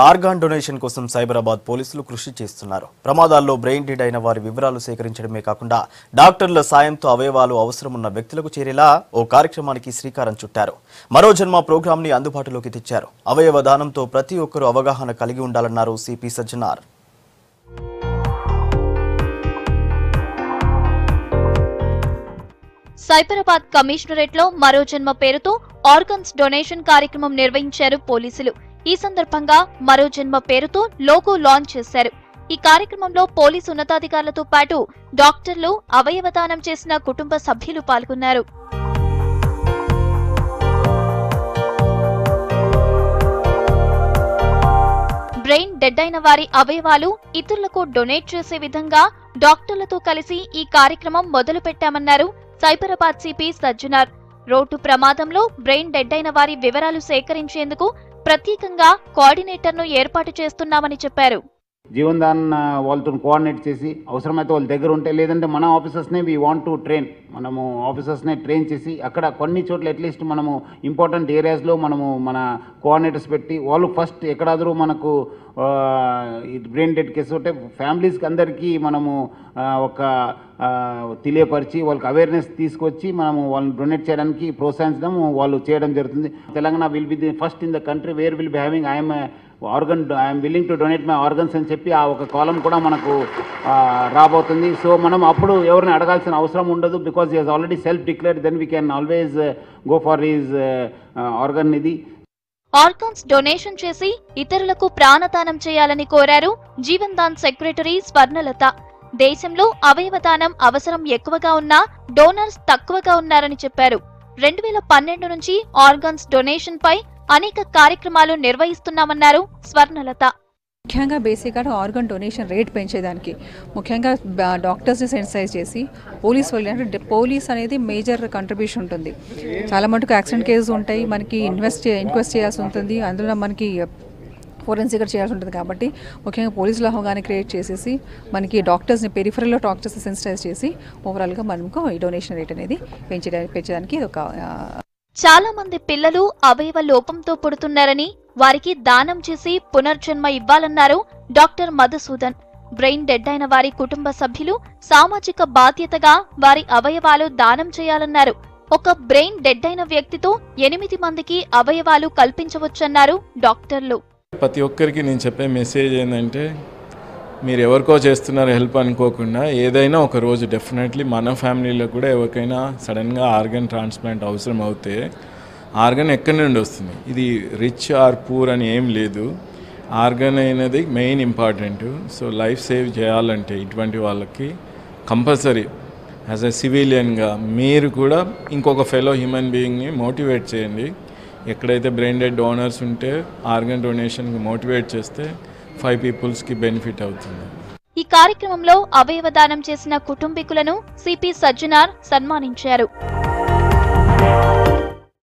Organ donation కోసం సైబరాబాద్ పోలీసులు కృషి చేస్తున్నారు. ప్రమాదాల్లో బ్రెయిన్ డెడ్ అయిన వారి వివరాలు సేకరించడమే కాకుండా డాక్టర్ల సాయంతో అవయవాలు అవసరమున్న వ్యక్తులకు చేరేలా ఓ కార్యక్రమానికి శ్రీకారం చుట్టారు. మరో జన్మ ప్రోగ్రామ్ ని అందుబాటులోకి తెచ్చారు. అవయవ దానంతో ప్రతి ఒక్కరూ అవగాహన కలిగి ఉండాలన్నారు సిపి సజ్జనార్. సైబరాబాద్ కమిషనరేట్ లో మరో జన్మ పేరుతో ఆర్గన్స్ డొనేషన్ కార్యక్రమం నిర్వహించారు పోలీసులు. ఈ సందర్భంగా మరో జన్మ పేరుతో లోగో లాంచ్ చేశారు. ఈ కార్యక్రమంలో పోలీసు ఉన్నతాధికారులతో పాటు డాక్టర్లు, అవయవ దానం చేసిన కుటుంబ సభ్యులు పాల్గొన్నారు. బ్రెయిన్ డెడ్ అయిన వారి అవయవాలు ఇతరులకు డొనేట్ చేసే విధంగా డాక్టర్లతో కలిసి ఈ కార్యక్రమం మొదలు పెట్టామన్నారు సైబరాబాద్ సిపి సజ్జనార్. రోడ్డు ప్రమాదంలో బ్రెయిన్ డెడ్ అయిన వారి వివరాలు సేకరించేందుకు ప్రత్యేకంగా కోఆర్డినేటర్ను ఏర్పాటు చేస్తున్నామని చెప్పారు. జీవన్ దాన్ వాళ్ళతో కోఆర్డినేట్ చేసి అవసరమైతే వాళ్ళ దగ్గర ఉంటే, లేదంటే మన ఆఫీసర్స్నే వీ వాంట్ టు ట్రైన్, మనము ఆఫీసర్స్నే ట్రైన్ చేసి అక్కడ కొన్ని చోట్ల అట్లీస్ట్ మనము ఇంపార్టెంట్ ఏరియాస్లో మనము మన కోఆర్డినేటర్స్ పెట్టి వాళ్ళు ఫస్ట్ ఎక్కడాದರೂ మనకు బ్రెయిన్ డెడ్ కేసు ఉంటే ఫ్యామిలీస్కి అందరికీ మనము ఒక తెలియపరిచి వాళ్ళకి అవేర్నెస్ తీసుకొచ్చి మనము వాళ్ళని డొనేట్ చేయడానికి ప్రోత్సహించడం వాళ్ళు చేయడం జరుగుతుంది. Telangana will be the first in the country where will be having I'm willing to donate my organs అని చెప్పి ఆ ఒక కాలం కూడా మనకు రాబోతుంది. సో మనం అప్పుడు ఎవరిని అడగాల్సిన అవసరం ఉండదు. Because he has already self declared, then we can always go for his organ. ఇది ఆర్గన్స్ డొనేషన్ చేసి ఇతరులకు ప్రాణదానం చేయాలని కోరారు జీవన్ దాన్ సెక్రటరీ స్వర్ణలత. దేశంలో అవయవ దానం అవసరం ఎక్కువగా ఉన్నా డోనర్స్ తక్కువగా ఉన్నారని చెప్పారు. 2012 నుంచి ఆర్గన్స్ డొనేషన్ పై అనేక కార్యక్రమాలు నిర్వహిస్తున్నామన్నారు స్వర్ణలత. ముఖ్యంగా బేసిక్గా ఆర్గన్ డొనేషన్ రేట్ పెంచేదానికి ముఖ్యంగా డాక్టర్స్ని సెన్సిటైజ్ చేసి పోలీస్ అనేది మేజర్ కంట్రిబ్యూషన్ ఉంటుంది. చాలా మటుకు యాక్సిడెంట్ కేసెస్ ఉంటాయి, మనకి ఇన్క్వెస్ట్ చేయాల్సి ఉంటుంది, అందులో మనకి ఫోరెన్సిక్ చేయాల్సి ఉంటుంది. కాబట్టి ముఖ్యంగా పోలీసుల అవగాహన క్రియేట్ చేసేసి మనకి డాక్టర్స్ని పెరిఫరల్లో డాక్టర్స్ని సెన్సిటైజ్ చేసి ఓవరాల్గా మనకు ఈ డొనేషన్ రేట్ అనేది పెంచడానికి ఇది ఒక. చాలా మంది పిల్లలు అవయవ లోపంతో పుడుతున్నారని, వారికి దానం చేసి పునర్జన్మ ఇవ్వాలన్నారు డాక్టర్ మధుసూదన్. బ్రెయిన్ డెడ్ అయిన వారి కుటుంబ సభ్యులు సామాజిక బాధ్యతగా వారి అవయవాలు దానం చేయాలన్నారు. ఒక బ్రెయిన్ డెడ్ అయిన వ్యక్తితో 8 మందికి అవయవాలు కల్పించవచ్చన్నారు డాక్టర్లు. ప్రతి ఒక్కరికి నేను చెప్పే మెసేజ్ ఏంటంటే, మీరు ఎవరికో చేస్తున్నారు హెల్ప్ అనుకోకుండా ఏదైనా ఒక రోజు డెఫినెట్లీ మన ఫ్యామిలీలో కూడా ఎవరికైనా సడన్గా ఆర్గన్ ట్రాన్స్ప్లాంట్ అవసరం అవుతే ఆర్గన్ ఎక్కడి నుండి వస్తుంది, ఇది రిచ్ ఆర్ పూర్ అని ఏం లేదు. ఆర్గన్ అనేది main important. So life save చేయాలంటే ఇటువంటి వాళ్ళకి కంపల్సరీ యాజ్ ఎ సివిలియన్గా మీరు కూడా ఇంకొక ఫెలో హ్యూమన్ బీయింగ్ని మోటివేట్ చేయండి. ఎక్కడైతే బ్రెయిన్ డెడ్ డోనర్స్ ఉంటే ఆర్గన్ డొనేషన్కి మోటివేట్ చేస్తే 5 పీపుల్స్కి బెనిఫిట్ అవుతుంది. ఈ కార్యక్రమంలో అవయవ దానం చేసిన కుటుంబీకులను సిపి సజ్జనార్ సన్మానించారు.